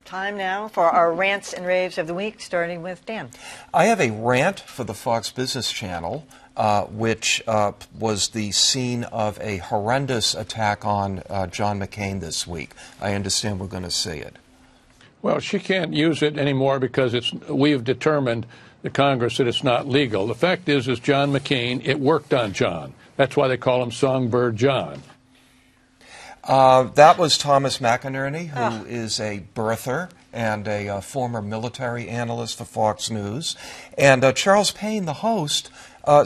Time now for our rants and raves of the week, starting with Dan. I have a rant for the Fox Business Channel, which was the scene of a horrendous attack on John McCain this week. I understand we're going to see it. Well, she can't use it anymore because we've determined, the Congress, that it's not legal. The fact is John McCain, it worked on John. That's why they call him Songbird John. That was Thomas McInerney, who is a birther and a former military analyst for Fox News. And Charles Payne, the host,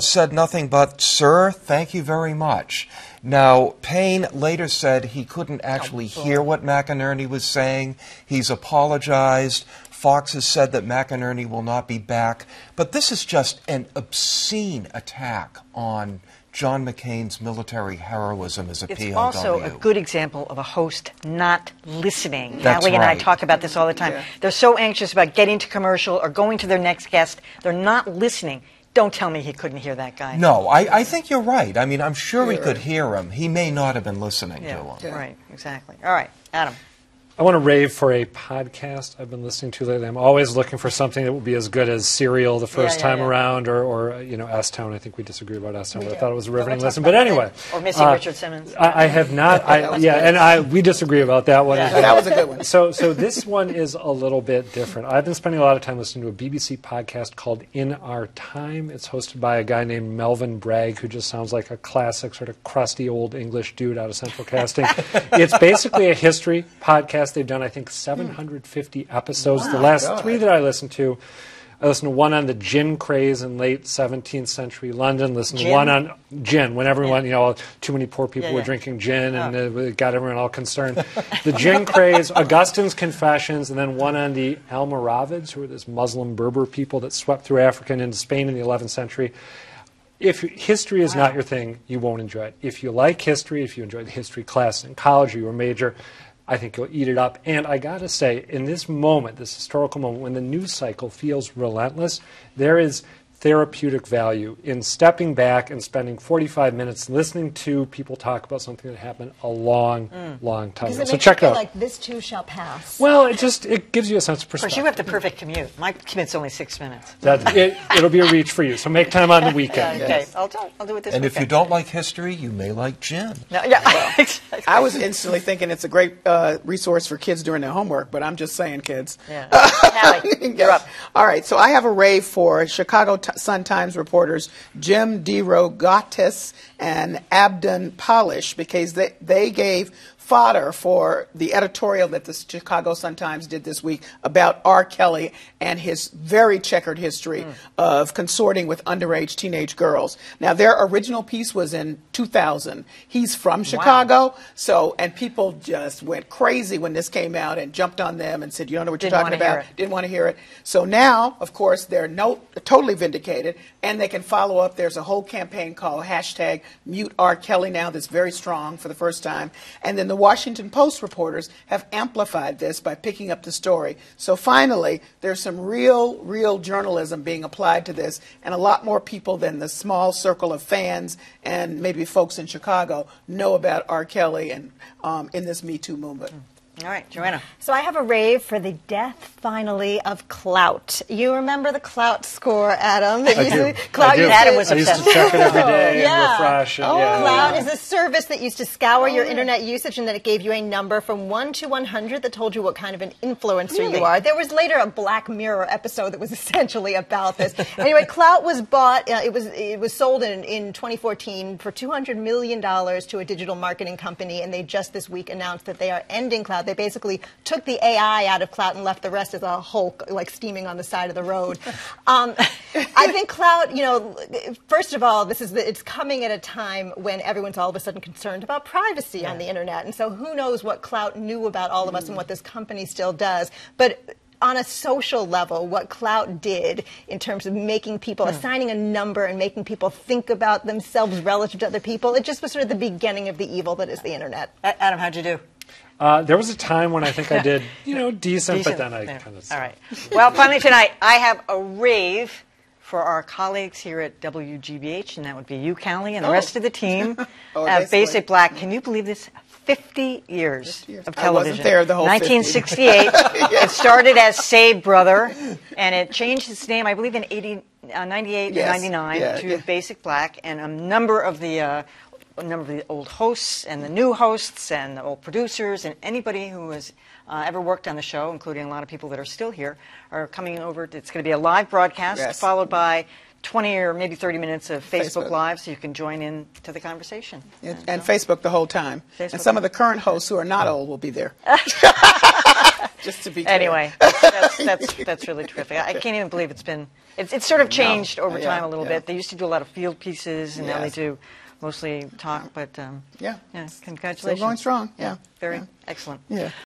said nothing but, "Sir, thank you very much." Now, Payne later said he couldn't actually hear what McInerney was saying. He's apologized. Fox has said that McInerney will not be back. But this is just an obscene attack on John McCain's military heroism as a POW. It's also a good example of a host not listening. That's Allie and I right. talk about this all the time. Yeah. They're so anxious about getting to commercial or going to their next guest. They're not listening. Don't tell me he couldn't hear that guy. No, I think you're right. I mean, I'm sure he could hear him. He may not have been listening to him. Yeah. Right, exactly. All right, Adam. I want to rave for a podcast I've been listening to lately. I'm always looking for something that will be as good as Serial the first time around, or you know, S-Town. I think we disagree about S-Town, but I thought it was a riveting listen. But anyway. Or Missing Richard Simmons. I have not. We disagree about that one. Yeah, that was a good one. So this one is a little bit different. I've been spending a lot of time listening to a BBC podcast called In Our Time. It's hosted by a guy named Melvin Bragg, who just sounds like a classic sort of crusty old English dude out of Central Casting. It's basically a history podcast. They've done, I think, 750 episodes. Wow, the last 3 that I listened to one on the gin craze in late 17th century London. Listened to one on gin, when everyone, too many poor people were drinking gin, and it got everyone all concerned. The gin craze, Augustine's Confessions, and then one on the Almoravids, who were this Muslim Berber people that swept through Africa and into Spain in the 11th century. If history is not your thing, you won't enjoy it. If you like history, if you enjoyed the history class in college or you were a major, I think you'll eat it up. And I got to say, in this moment, this historical moment, when the news cycle feels relentless, there is therapeutic value in stepping back and spending 45 minutes listening to people talk about something that happened a long time ago. So check it out. Like this too shall pass. Well, it gives you a sense of perspective. Of course, you have the perfect commute. My commute's only 6 minutes. It'll be a reach for you. So make time on the weekend. Okay, I'll do it this weekend. And if you don't like history, you may like gin. No, exactly. I was instantly thinking it's a great resource for kids doing their homework, but I'm just saying, kids. Yeah. Hallie, you're up. All right, so I have a rave for Chicago Sun-Times reporters Jim DeRogatis and Abdon Polish, because they gave fodder for the editorial that the Chicago Sun-Times did this week about R. Kelly and his very checkered history of consorting with underage teenage girls. Now, their original piece was in 2000. He's from Chicago, and people just went crazy when this came out and jumped on them and said, "You don't know what you're talking about." Didn't want to hear it. So now, of course, they're totally vindicated, and they can follow up. There's a whole campaign called #MuteRKelly now that's very strong for the first time. And then the Washington Post reporters have amplified this by picking up the story. So finally, there's some real journalism being applied to this, and a lot more people than the small circle of fans and maybe folks in Chicago know about R. Kelly and in this Me Too movement. All right, Joanna. So I have a rave for the death, finally, of Klout. You remember the Klout score, Adam? I do. Adam was I used obsessed. to check it every day and refresh. And, Klout is a service that used to scour your internet usage, and then it gave you a number from 1 to 100 that told you what kind of an influencer you are. There was later a Black Mirror episode that was essentially about this. Anyway, Klout was bought. It was sold in 2014 for $200 million to a digital marketing company, and they just this week announced that they are ending Klout. They basically took the AI out of Klout and left the rest as a Hulk, like steaming on the side of the road. I think Klout, first of all, it's coming at a time when everyone's all of a sudden concerned about privacy on the internet. And so who knows what Klout knew about all of us and what this company still does. But on a social level, what Klout did in terms of making people, assigning a number and making people think about themselves relative to other people, it just was sort of the beginning of the evil that is the internet. Adam, how'd you do? There was a time when I think I did, decent, but then I kind of... All right. Well, finally tonight, I have a rave for our colleagues here at WGBH, and that would be you, Callie, and the rest of the team. Basic Black. Can you believe this? 50 years years. of I television. wasn't there the whole 1968. It started as Say Brother, and it changed its name, I believe, in 98 Yes. or 99 Yeah, to yeah. Basic Black, and a number of the old hosts and the new hosts and the old producers and anybody who has ever worked on the show, including a lot of people that are still here, are coming over. It's going to be a live broadcast Yes. followed by 20 or maybe 30 minutes of Facebook Facebook. Live, so you can join in to the conversation. And Facebook the whole time. Facebook. And some of the current hosts who are not old will be there. Just to be clear. Anyway, that's really terrific. I can't even believe it's sort of changed over Yeah, time a little yeah. bit. They used to do a lot of field pieces, and now they Yes. do mostly talk. But Yeah. congratulations. Still going strong. Yeah. Very Yeah. excellent. Yeah.